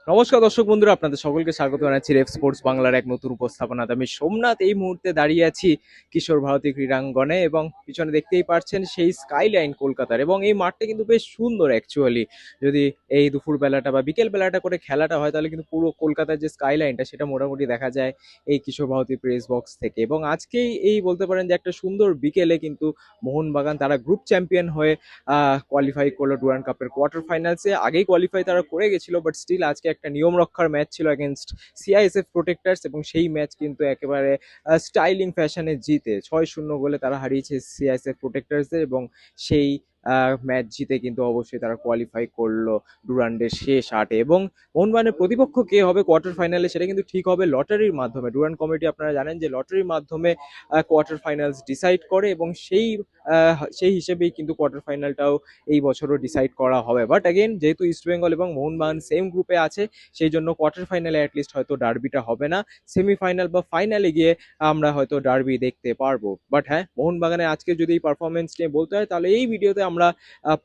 নমস্কার দর্শক বন্ধুরা, আপনাদের সকলকে স্বাগত জানাচ্ছি রেফ স্পোর্টস বাংলার এক নতুন উপস্থাপনাতে। আমি সোমনাথ এই মুহূর্তে দাঁড়িয়ে আছি কিশোর ভারতী ক্রীড়াঙ্গনে, এবং পিছনে দেখতেই পাচ্ছেন সেই স্কাইলাইন কলকাতার। এবং এই মাঠটা কিন্তু বেশ সুন্দর অ্যাকচুয়ালি। যদি এই দুপুর বেলাটা বা বিকেল বেলাটা করে খেলাটা হয়, তাহলে কিন্তু পুরো কলকাতার যে স্কাইলাইনটা সেটা মোটামুটি দেখা যায় এই কিশোর ভারতী প্রেস বক্স থেকে। এবং আজকেই এই বলতে পারেন যে একটা সুন্দর বিকেলে কিন্তু মোহনবাগান তারা গ্রুপ চ্যাম্পিয়ন হয়ে কোয়ালিফাই করলো ডুরান্ড কাপের কোয়ার্টার ফাইনালসে। আগেই কোয়ালিফাই তারা করে গেছিল, বাট স্টিল আজকে একটা নিয়ম রক্ষার ম্যাচ ছিল এগেনস্ট সিআইএসএফ প্রোটেক্টার্স, এবং সেই ম্যাচ কিন্তু একেবারে স্টাইলিং ফ্যাশনে জিতে 6-0 গোলে তারা হারিয়েছে সিআইএসএফ প্রোটেক্টার্সদের। এবং সেই ম্যাচ জিতে কিন্তু অবশ্যই তারা কোয়ালিফাই করলো ডুরান্ডের শেষ আটে। এবং মোহনবাগানের প্রতিপক্ষ কে হবে কোয়ার্টার ফাইনালে সেটা কিন্তু ঠিক হবে লটারির মাধ্যমে। ডুরান্ড কমিটি আপনারা জানেন যে লটারির মাধ্যমে কোয়ার্টার ফাইনালস ডিসাইড করে, এবং সেই হিসেবেই কিন্তু কোয়ার্টার ফাইনালটাও এই বছরও ডিসাইড করা হবে। বাট অ্যাগেন, যেহেতু ইস্টবেঙ্গল এবং মোহনবাগান সেম গ্রুপে আছে, সেই জন্য কোয়ার্টার ফাইনালে অ্যাটলিস্ট হয়তো ডার্বিটা হবে না। সেমিফাইনাল বা ফাইনালে গিয়ে আমরা হয়তো ডার্বি দেখতে পারবো। বাট হ্যাঁ, মোহনবাগানের আজকে যদি এই পারফরমেন্স নিয়ে বলতে হয়, তাহলে এই ভিডিওতে আমরা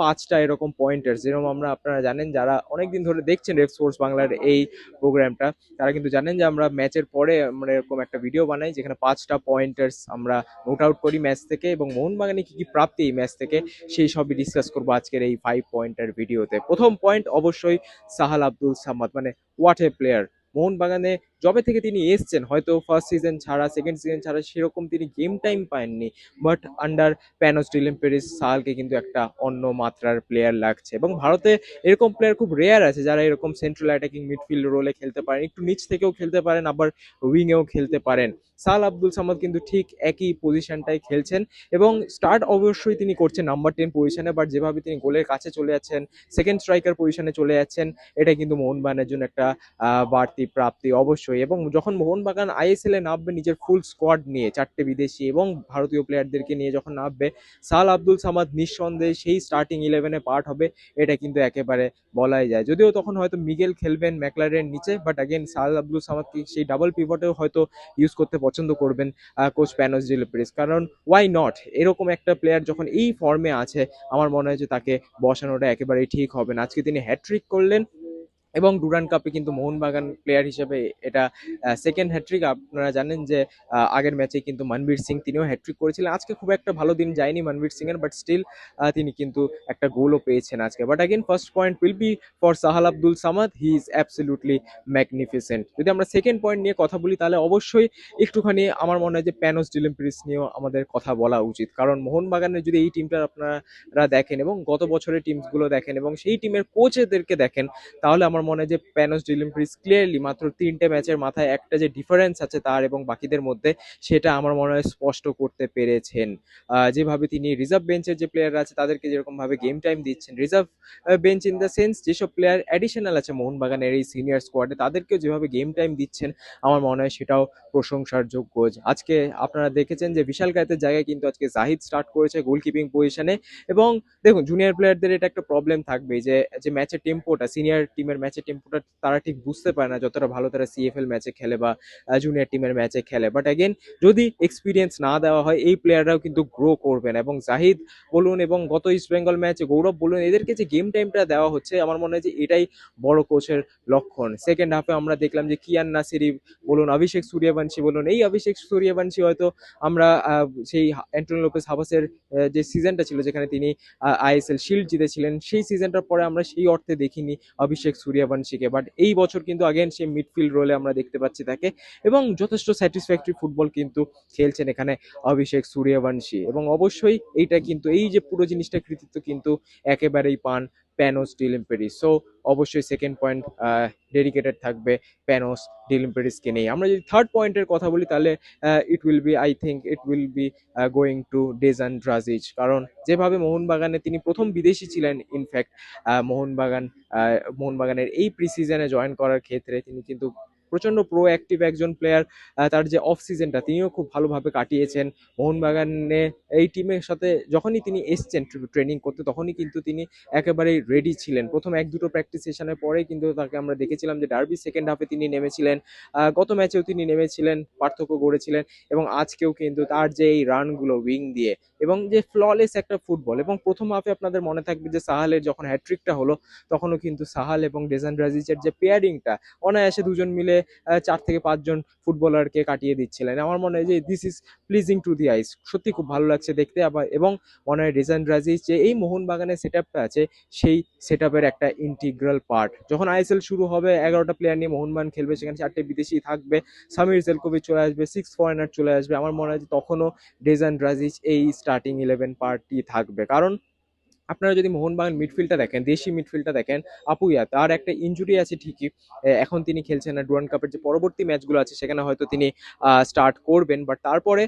পাঁচটা এরকম পয়েন্টার্স, যেরকম আপনারা জানেন যারা অনেকদিন ধরে দেখছেন রেফ স্পোর্টস বাংলার এই প্রোগ্রামটা, তারা কিন্তু জানেন যে আমরা ম্যাচের পরে আমরা এরকম একটা ভিডিও বানাই যেখানে পাঁচটা পয়েন্টার্স আমরা নোট আউট করি ম্যাচ থেকে, এবং মোহনবাগানে কি কি প্রাপ্তি এই ম্যাচ থেকে সেই সবই ডিসকাস করবো আজকের এই 5 পয়েন্টের ভিডিওতে। প্রথম পয়েন্ট অবশ্যই সাহাল আব্দুল সামাদ, মানে হোয়াট এ প্লেয়ার। মোহনবাগানে যবে থেকে তিনি এসছেন, হয়তো ফার্স্ট সিজন ছাড়া সেকেন্ড সিজন ছাড়া সেরকম তিনি গেম টাইম পাননি, বাট আন্ডার প্যানোস ডিলিম্পেরিস সাহালকে কিন্তু একটা অন্য মাত্রার প্লেয়ার লাগছে। এবং ভারতে এরকম প্লেয়ার খুব রেয়ার আছে যারা এরকম সেন্ট্রাল অ্যাটাকিং মিডফিল্ড রোলে খেলতে পারেন, একটু নিচ থেকেও খেলতে পারেন, আবার উইংয়েও খেলতে পারেন। সাহাল আব্দুল সামাদ কিন্তু ঠিক একই পজিশনটাই খেলছেন, এবং স্টার্ট অবশ্যই তিনি করছেন নাম্বার 10 পজিশনে, বাট যেভাবে তিনি গোলের কাছে চলে যাচ্ছেন, সেকেন্ড স্ট্রাইকার পজিশনে চলে যাচ্ছেন, এটা কিন্তু মোহনবাগানের জন্য একটা বাড়তি প্রাপ্তি অবশ্যই। এবং যখন মোহনবাগান আইএসএল এ নামবে নিজের ফুল স্কোয়াড নিয়ে, 4টে বিদেশি এবং ভারতীয় প্লেয়ারদেরকে নিয়ে যখন নামবে, সাহাল আব্দুল সামাদ নিঃসন্দেহে সেই স্টার্টিং 11-এ পার্ট হবে, এটা কিন্তু একেবারে বলাই যায়। যদিও তখন হয়তো মিগেল খেলবেন ম্যাকলারের নিচে, বাট অ্যাগেন সাহাল আব্দুল সামাদকে সেই ডাবল পিভটেও হয়তো ইউজ করতে পছন্দ করবেন কোচ প্যানোস ডিলিপ্রিস। কারণ ওয়াই নট, এরকম একটা প্লেয়ার যখন এই ফর্মে আছে, আমার মনে হয় যে তাকে বসানোটা একেবারেই ঠিক হবে না। আজকে তিনি হ্যাট্রিক করলেন, এবং ডুরান্ড কাপে কিন্তু মোহনবাগান প্লেয়ার হিসেবে এটা সেকেন্ড হ্যাট্রিক। আপনারা জানেন যে আগের ম্যাচে কিন্তু মনবীর সিং তিনিও হ্যাট্রিক করেছিলেন। আজকে খুব একটা ভালো দিন যায়নি মনবীর সিং এর, বাট স্টিল তিনি কিন্তু একটা গোলও পেয়েছেন আজকে। But again first point will be for Sahal Abdul Samad, he is absolutely magnificent. যদি আমরা সেকেন্ড পয়েন্ট নিয়ে কথা বলি, তাহলে অবশ্যই একটুখানি আমার মনে হয় যে প্যানোস ডিলিম্পিরিস নিয়েও আমাদের কথা বলা উচিত। কারণ মোহনবাগানের যদি এই টিমটা আপনারা দেখেন এবং গত বছরের টিমসগুলো দেখেন এবং সেই টিমের কোচেদেরকে দেখেন, তাহলে আমার মনে হয় যে প্যানোস ডিলিম্প্রিস ক্লিয়ারলি মাত্র 3টে ম্যাচের মাথায় একটা যে ডিফারেন্স আছে তার এবং বাকিদের মধ্যে, সেটা আমার মনে হয় স্পষ্ট করতে পেরেছেন। যেভাবে তিনি রিজার্ভ বেঞ্চের যে প্লেয়াররা আছে তাদেরকে যেরকম ভাবে গেম টাইম দিচ্ছেন, reserve bench in the sense যেসব প্লেয়ার অ্যাডিশনাল আছে মোহনবাগানের এই সিনিয়র স্কোয়াডে, তাদেরকেও যেভাবে গেম টাইম দিচ্ছেন, আমার মনে হয় সেটাও প্রশংসার যোগ্য। আজকে আপনারা দেখেছেন যে বিশাল কায়েতের জায়গায় কিন্তু আজকে জাহিদ স্টার্ট করেছে গোলকিপিং পজিশনে। এবং দেখুন, জুনিয়র প্লেয়ারদের এটা একটা প্রবলেম থাকবেই যে যে ম্যাচের টেম্পোটা, সিনিয়র টিমের ম্যাচের টেম্পোটা তারা ঠিক বুঝতে পারে না যতটা ভালো তারা সিএফএল ম্যাচে খেলে বা জুনিয়র টিমের ম্যাচে খেলে। বাট অ্যাগেন, যদি এক্সপিরিয়েন্স না দেওয়া হয়, এই প্লেয়াররাও কিন্তু গ্রো করবেন। এবং জাহিদ বলুন এবং গত ইস্ট বেঙ্গল ম্যাচে গৌরব বলুন, এদেরকে যে গেম টাইমটা দেওয়া হচ্ছে, আমার মনে হয় যে এটাই বড় কোচের লক্ষণ। সেকেন্ড হাফে আমরা দেখলাম যে কিয়ান নাসিরি বলুন, অভিষেক সূর্যবংশী বলুন, এই অভিষেক সূর্যবংশী হয়তো আমরা সেই অ্যান্টনি লোপেস হাবাসের যে সিজনটা ছিল যেখানে তিনি আইএসএল শিল্ড জিতেছিলেন, সেই সিজনটার পরে আমরা সেই অর্থে দেখিনি অভিষেক সূর্যবংশীকে। বাট এই বছর কিন্তু আগেন সেই মিডফিল্ড রোলে আমরা দেখতে পাচ্ছি তাকে, এবং যথেষ্ট স্যাটিসফ্যাক্টরি ফুটবল কিন্তু খেলছেন এখানে অভিষেক সূর্যবংশী। এবং অবশ্যই এইটা কিন্তু এই যে পুরো জিনিসটা কৃতিত্ব কিন্তু একেবারেই পান প্যানোস ডিলিম্পেরিস। সো অবশ্যই সেকেন্ড পয়েন্ট ডেডিকেটেড থাকবে প্যানোস ডিলিম্পেরিসকে নেই। আমরা যদি থার্ড পয়েন্টের কথা বলি, তাহলে it will be, I think it will be going to Dejan Drazic. কারণ যেভাবে মোহনবাগানে তিনি প্রথম বিদেশি ছিলেন, ইনফ্যাক্ট মোহনবাগানের এই প্রি সিজনে জয়েন করার ক্ষেত্রে তিনি কিন্তু প্রচন্ড প্রো অ্যাক্টিভ একজন প্লেয়ার। তার যে অফ সিজনটা তিনিও খুব ভালোভাবে কাটিয়েছেন মোহনবাগানে। এই টিমের সাথে যখনই তিনি এসছেন ট্রেনিং করতে তখনই কিন্তু তিনি একেবারেই রেডি ছিলেন। প্রথম এক দুটো প্র্যাকটিস সেশনের পরেই কিন্তু তাকে আমরা দেখেছিলাম যে ডার্বি সেকেন্ড হাফে তিনি নেমেছিলেন, গত ম্যাচেও তিনি নেমেছিলেন, পার্থক্য গড়েছিলেন। এবং আজকেও কিন্তু তার যে এই রানগুলো উইং দিয়ে এবং যে ফ্ললেস একটা ফুটবল, এবং প্রথম হাফে আপনাদের মনে থাকবে যে সাহালের যখন হ্যাট্রিকটা হলো তখনও কিন্তু সাহাল এবং ডেজান রাজিচের যে পেয়ারিংটা অনায়াসে দুজন মিলে 4 থেকে 5 জন ফুটবলারকে কাটিয়ে দিচ্ছিলেন। আমার মনে হয় যে this is pleasing to the eyes, সত্যি খুব ভালো লাগছে দেখতে। আবার এবং মনে হয় ডেজান রাজিচ যে এই মোহনবাগানের সেট আপটা আছে সেই সেট আপের একটা ইন্টিগ্রাল পার্ট। যখন আইএসএল শুরু হবে 11টা প্লেয়ার নিয়ে মোহনবাগান খেলবে, সেখানে 4টে বিদেশি থাকবে, সামির জেলকোভিচ চলে আসবে, 6 ফরেনার চলে আসবে, আমার মনে হয় যে তখনও ডেজান রাজিচ এই স্টার্টিং 11 পার্টই থাকবে। কারণ আপনারা যদি মোহনবাগান মিডফিল্ডটা দেখেন, দেশি মিডফিল্ডটা দেখেন, আপুইয়া তার একটা ইনজুরি আছে ঠিকই, এখন তিনি খেলছেন না। ডুরান্ড কাপের যে পরবর্তী ম্যাচগুলো আছে সেখানে হয়তো তিনি স্টার্ট করবেন, বাট তারপরে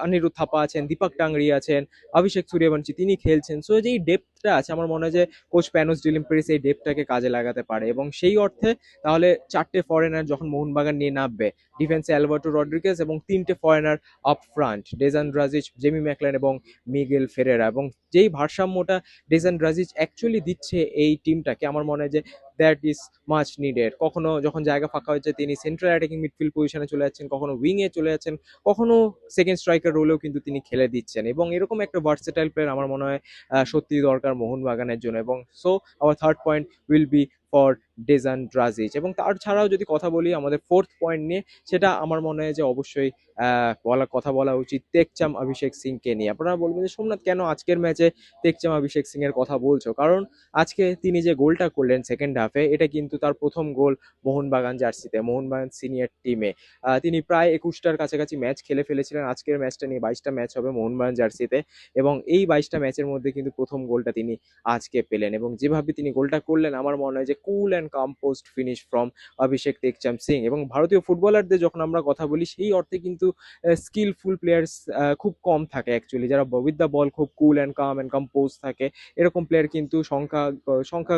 অনিরুদ্ধ থাপা আছেন, দীপক টাংরি আছেন, অভিষেক সূর্যবংশী তিনি খেলছেন। সো যে ডেপথটা আছে আমার মনে হয় যে কোচ প্যানোস ডিলিম্পেরিস এই ডেপথটাকে কাজে লাগাতে পারে, এবং সেই অর্থে তাহলে 4টে ফরেনার যখন মোহনবাগান নিয়ে নামবে, ডিফেন্সে অ্যালবার্টো রড্রিগেজ এবং 3টে foreigner up front, Dejan Drazic, Jamie Maclaren এবং মিগেল ফেরেরা, এবং যেই ভারসাম্যটা ডেজান রাজিচ অ্যাকচুয়ালি দিচ্ছে এই টিমটাকে, আমার মনে হয় যে দ্যাট ইজ মাচ নিডেড। কখনো যখন জায়গা ফাঁকা হচ্ছে তিনি সেন্ট্রাল অ্যাটাকিং মিডফিল্ড পজিশনে চলে যাচ্ছেন, কখনো উইংয়ে চলে যাচ্ছেন, কখনো সেকেন্ড স্ট্রাইকার রোলেও কিন্তু তিনি খেলে দিচ্ছেন, এবং এরকম একটা ভার্সেটাইল প্লেয়ার আমার মনে হয় সত্যি দরকার মোহনবাগানের জন্য। এবং so our third point will be for Dejan Drazic. এবং তার ছাড়াও যদি কথা বলি আমাদের ফোর্থ পয়েন্ট নিয়ে, সেটা আমার মনে হয় যে অবশ্যই কথা বলা উচিত টেকচাম অভিষেক সিংকে নিয়ে। আপনারা বলবেন যে সোমনাথ কেন আজকের ম্যাচে টেকচাম অভিষেক সিং এর কথা বলছো? কারণ আজকে তিনি যে গোলটা করলেন সেকেন্ড হাফে, এটা কিন্তু তার প্রথম গোল মোহনবাগান জার্সিতে, মোহনবাগান সিনিয়র টিমে। তিনি প্রায় 21টার কাছাকাছি ম্যাচ খেলে ফেলেছিলেন, আজকের ম্যাচটা নিয়ে 22টা ম্যাচ হবে মোহনবাগান জার্সিতে, এবং এই 22টা ম্যাচের মধ্যে কিন্তু প্রথম গোলটা তিনি আজকে পেলেন। এবং যেভাবে তিনি গোলটা করলেন আমার মনে হয় যে cool and composed finish from Abhishek Tekcham Singh. এবং ভারতীয় ফুটবলারদের যখন আমরা কথা বলি সেই অর্থে কিন্তু স্কিলফুল প্লেয়ার্স খুব কম থাকে অ্যাকচুয়ালি, যারা উইথ দ্য বল খুব cool and calm and composed থাকে, এরকম প্লেয়ার কিন্তু সংখ্যা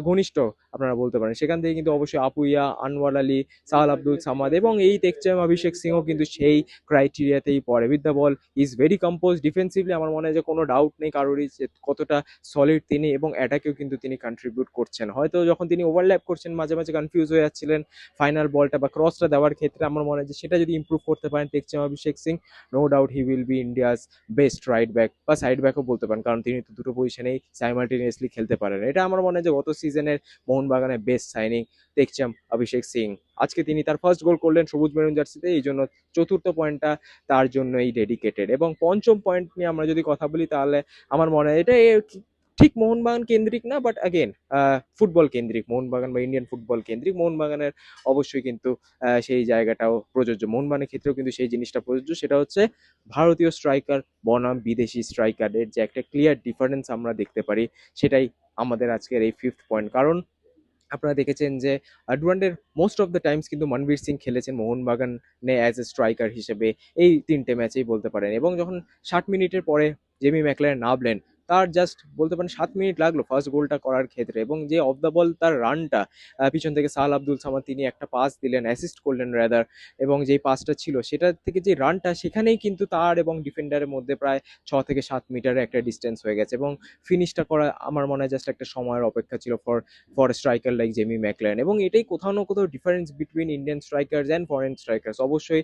ঘনিষ্ঠ আপনারা বলতে পারেন। সেখান থেকে কিন্তু অবশ্যই আপুইয়া, আনোয়ার আলী, সাহাল আব্দুল সামাদ এবং এই টেকচাম অভিষেক সিংও কিন্তু সেই ক্রাইটেরিয়াতেই পড়ে। With the ball is very compose, defensively আমার মনে হয় যে কোনো ডাউট নেই কারোরই যে কতটা সলিড তিনি, এবং অ্যাটাকেও কিন্তু তিনি কন্ট্রিবিউট করছেন। হয়তো যখন তিনি ওভারল্যাপ করছেন মাঝে মাঝে কনফিউজ হয়ে যাচ্ছিলেন ফাইনাল বলটা বা ক্রসটা দেওয়ার ক্ষেত্রে, আমার মনে হয় যে সেটা যদি ইম্প্রুভ করতে পারেন Tekcham Abhishek Singh, no doubt he will be India's best right back বা সাইড ব্যাকও বলতে পারেন, কারণ তিনি তো দুটো পজিশনেই সাইমালটেনিয়াসলি খেলতে পারেন। এটা আমার মনে হয় যে গত সিজনের মোহনবাগানের বেস্ট সাইনিং টেকচাম অভিষেক সিং। আজকে তিনি তার ফার্স্ট গোল করলেন সবুজ মেরুন জার্সিতে, এই জন্য চতুর্থ পয়েন্টটা তার জন্যই ডেডিকেটেড। এবং পঞ্চম পয়েন্ট নিয়ে আমরা যদি কথা বলি তাহলে আমার মনে হয় এটা ঠিক মোহনবাগান কেন্দ্রিক না, বাট অ্যাগেন ফুটবল কেন্দ্রিক, মোহনবাগান বা ইন্ডিয়ান ফুটবল কেন্দ্রিক। মোহনবাগানের অবশ্যই কিন্তু সেই জায়গাটাও প্রযোজ্য, মোহনবাগানের ক্ষেত্রেও কিন্তু সেই জিনিসটা প্রযোজ্য। সেটা হচ্ছে ভারতীয় স্ট্রাইকার বনাম বিদেশি স্ট্রাইকারের যে একটা ক্লিয়ার ডিফারেন্স আমরা দেখতে পারি, সেটাই আমাদের আজকের এই ফিফথ পয়েন্ট। কারণ আপনারা দেখেছেন যে ডুরান্ডের মোস্ট অফ দ্য টাইমস কিন্তু মনবীর সিং খেলেছেন মোহনবাগানে অ্যাজ এ স্ট্রাইকার হিসেবে এই 3টে ম্যাচেই বলতে পারেন। এবং যখন 60 মিনিটের পরে জেমি ম্যাকলেন নামলেন, তার জাস্ট বলতে পারেন 7 মিনিট লাগলো ফার্স্ট গোলটা করার ক্ষেত্রে, এবং যে অফ দ্য বল তার রানটা, পিছন থেকে সাহাল আব্দুল সামাদ তিনি একটা পাস দিলেন, অ্যাসিস্ট করলেন রাদার, এবং যেই পাসটা ছিল সেটা থেকে যে রানটা, সেখানেই কিন্তু তার এবং ডিফেন্ডারের মধ্যে প্রায় 6 থেকে 7 মিটারের একটা ডিস্টেন্স হয়ে গেছে, এবং ফিনিশটা করা আমার মনে হয় জাস্ট একটা সময়ের অপেক্ষা ছিল for striker like Jamie Maclaren. এবং এটাই কোথাও না কোথাও difference between Indian strikers and foreign strikers. অবশ্যই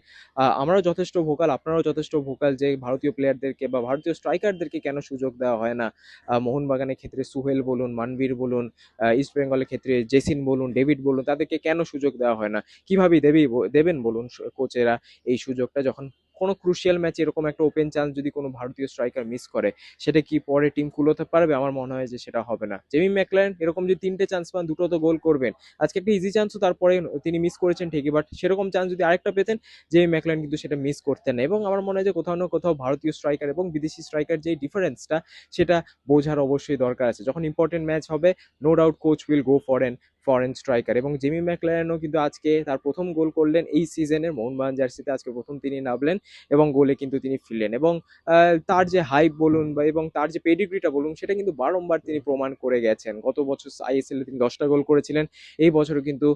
আমরাও যথেষ্ট ভোকাল, আপনারাও যথেষ্ট ভোকাল যে ভারতীয় প্লেয়ারদেরকে বা ভারতীয় স্ট্রাইকারদেরকে কেন সুযোগ দেওয়া হয় না। মোহনবাগানের ক্ষেত্রে সুহেল বলুন, মানবীর বলুন, ইস্ট বেঙ্গলের ক্ষেত্রে জেসিন বলুন, ডেভিড বলুন, তাদেরকে কেন সুযোগ দেওয়া হয় না? কিভাবে দেবেন বলুন কোচেরা এই সুযোগটা, যখন কোনো ক্রুশিয়াল ম্যাচে এরকম একটা ওপেন চান্স যদি কোনো ভারতীয় স্ট্রাইকার মিস করে, সেটা কি পরে টিম কুলোতে পারবে? আমার মনে হয় যে সেটা হবে না। জেমি ম্যাকলারেন এরকম যদি 3টে চান্স পান, দুটো তো গোল করবেন। আজকে একটা ইজি চান্সও তারপরে তিনি মিস করেছেন ঠিকই, বাট সেরকম চান্স যদি আরেকটা পেতেন জেমি ম্যাকলারেন কিন্তু সেটা মিস করতেন না। এবং আমার মনে হয় যে কোথাও না কোথাও ভারতীয় স্ট্রাইকার এবং বিদেশি স্ট্রাইকার যে ডিফারেন্সটা, সেটা বোঝার অবশ্যই দরকার আছে। যখন ইম্পর্টেন্ট ম্যাচ হবে, no doubt coach will go foreign striker. এবং জেমি ম্যাকলারেনও কিন্তু আজকে তার প্রথম গোল করলেন এই সিজনের মোহনবাগান জার্সিতে, আজকে প্রথম তিনি নামলেন। এবং গোলে কিন্তু তিনি ফিরলেন। এবং তার যে হাইপ বলুন বা এবং তার যে পেডিগ্রিটা বলুন, সেটা কিন্তু বারংবার তিনি প্রমাণ করে গেছেন। গত বছর আইএসএল এ তিনি 10টা গোল করেছিলেন। এই বছরও কিন্তু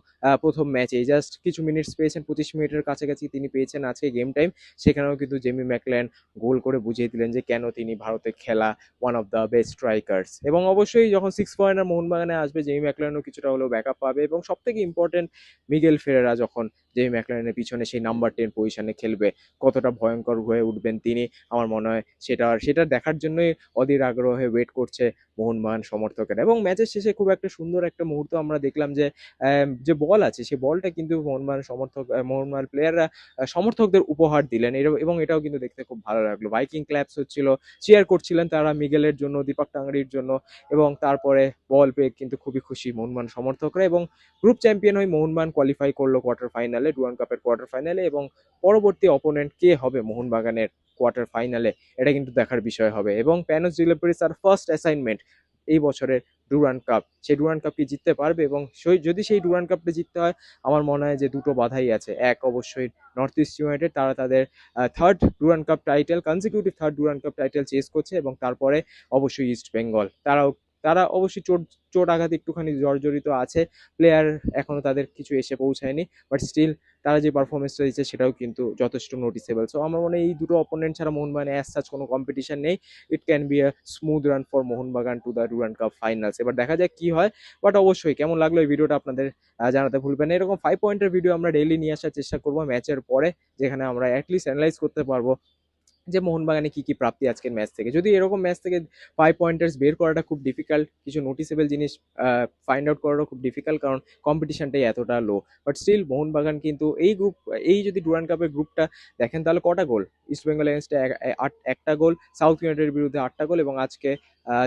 প্রথম ম্যাচেই জাস্ট কিছু মিনিটস পেয়েছেন, 25 মিনিটের কাছাকাছি তিনি পেয়েছেন আজকে গেম টাইম। সেখানেও কিন্তু জেমি ম্যাকল্যান গোল করে বুঝিয়ে দিলেন যে কেন তিনি ভারতে খেলা one of the best strikers. এবং অবশ্যই যখন 6 পয়েন্টার মোহনবাগানে আসবে, জেমি ম্যাকল্যানও কিছুটা হলেও ব্যাকআপ পাবে। এবং সবথেকে ইম্পর্টেন্ট, মিগেল ফেরেরা যখন জেমি ম্যাকল্যানের পিছনে সেই নাম্বার 10 পজিশনে খেলবে, কতটা ভয়ঙ্কর হয়ে উঠবেন তিনি। আমার মনে হয় সেটা দেখার জন্যই অধীর আগ্রহে ওয়েট করছে মোহনবাগান সমর্থকেরা। এবং ম্যাচের শেষে খুব একটা সুন্দর একটা মুহূর্ত আমরা দেখলাম যে যে বল আছে সেই বলটা কিন্তু মোহনবাগান প্লেয়াররা সমর্থকদের উপহার দিলেন। এবং এটাও কিন্তু দেখতে খুব ভালো লাগলো। ভাইকিং ক্ল্যাপস হচ্ছিল, চিয়ার করছিলেন তারা মিগেলের জন্য, দীপক টাংরির জন্য। এবং তারপরে বল পেয়ে কিন্তু খুবই খুশি মোহনবাগান সমর্থকরা। এবং গ্রুপ চ্যাম্পিয়ন হয়ে মোহনবাগান কোয়ালিফাই করলো কোয়ার্টার ফাইনালে, ডুরান্ড কাপের কোয়ার্টার ফাইনালে। এবং পরবর্তী অপোনেন্ট কে হবে মোহনবাগানের কোয়ার্টার ফাইনালে, এটা কিন্তু দেখার বিষয় হবে। এবং প্যানোস জিলাপিস তার ফার্স্ট অ্যাসাইনমেন্ট এই বছরের ডুরান্ড কাপ, সেই ডুরান্ড কাপ কি জিততে পারবে? এবং যদি সেই ডুরান্ড কাপটা জিততে হয়, আমার মনে হয় যে দুটো বাধাই আছে। এক, অবশ্যই নর্থ ইস্ট ইউনাইটেড, তারা তাদের third Durand Cup title, consecutive third Durand Cup title chase করছে। এবং তারপরে অবশ্যই ইস্ট বেঙ্গল, তারা অবশ্যই চোট আঘাত একটুখানি জর্জরিত আছে, প্লেয়ার এখনো তাদের কিছু এসে পৌঁছায়নি, বাট স্টিল তারা যে পারফরমেন্সটা দিচ্ছে সেটাও কিন্তু যথেষ্ট নোটিসেবল। সো আমার মনে হয় এই দুটো অপোনেন্ট ছাড়া মোহনবাগানে অ্যাজ সাচ কোনো কম্পিটিশন নেই। It can be a smooth run for Mohun Bagan to the Durand cup finals. এবার দেখা যাক কি হয়। বাট অবশ্যই কেমন লাগলো এই ভিডিওটা আপনাদের জানাতে ভুলবেন না। এরকম 5 পয়েন্টের ভিডিও আমরা ডেইলি নিয়ে আসার চেষ্টা করবো ম্যাচের পরে, যেখানে আমরা অ্যাটলিস্ট অ্যানালাইজ করতে পারবো যে মোহনবাগানে কি কি প্রাপ্তি আজকের ম্যাচ থেকে। যদি এরকম ম্যাচ থেকে 5 পয়েন্টার্স বের করাটা খুব ডিফিকাল্ট, কিছু নোটিসেবল জিনিস ফাইন্ড আউট করাটা খুব ডিফিকাল্ট, কারণ কম্পিটিশনটাই এতটা লো। বাট স্টিল মোহনবাগান কিন্তু এই যদি ডুরান্ড কাপের গ্রুপটা দেখেন, তাহলে কটা গোল? ইস্ট বেঙ্গল এগেন্স্টে একটা গোল, সাউথ ইউনাইটেডের বিরুদ্ধে 8টা গোল, এবং আজকে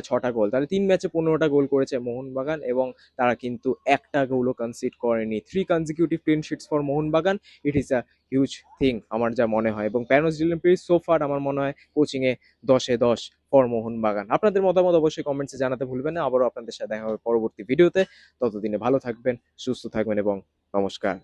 6টা গোল। তাহলে 3 ম্যাচে 15টা গোল করেছে মোহনবাগান, এবং তারা কিন্তু একটা গোলও কনসিড করেনি। 3 consecutive clean shits for Mohun Bagan. It is a huge thing আমার যা মনে হয়। এবং প্যানোস জিলিম্পিস সোফার আমার মনে হয় কোচিংয়ে 10-এ 10 ফর মোহনবাগান। আপনাদের মতামত অবশ্যই কমেন্টসে জানাতে ভুলবেন না। আবারও আপনাদের সাথে দেখা হবে পরবর্তী ভিডিওতে। ততদিনে ভালো থাকবেন, সুস্থ থাকবেন, এবং নমস্কার।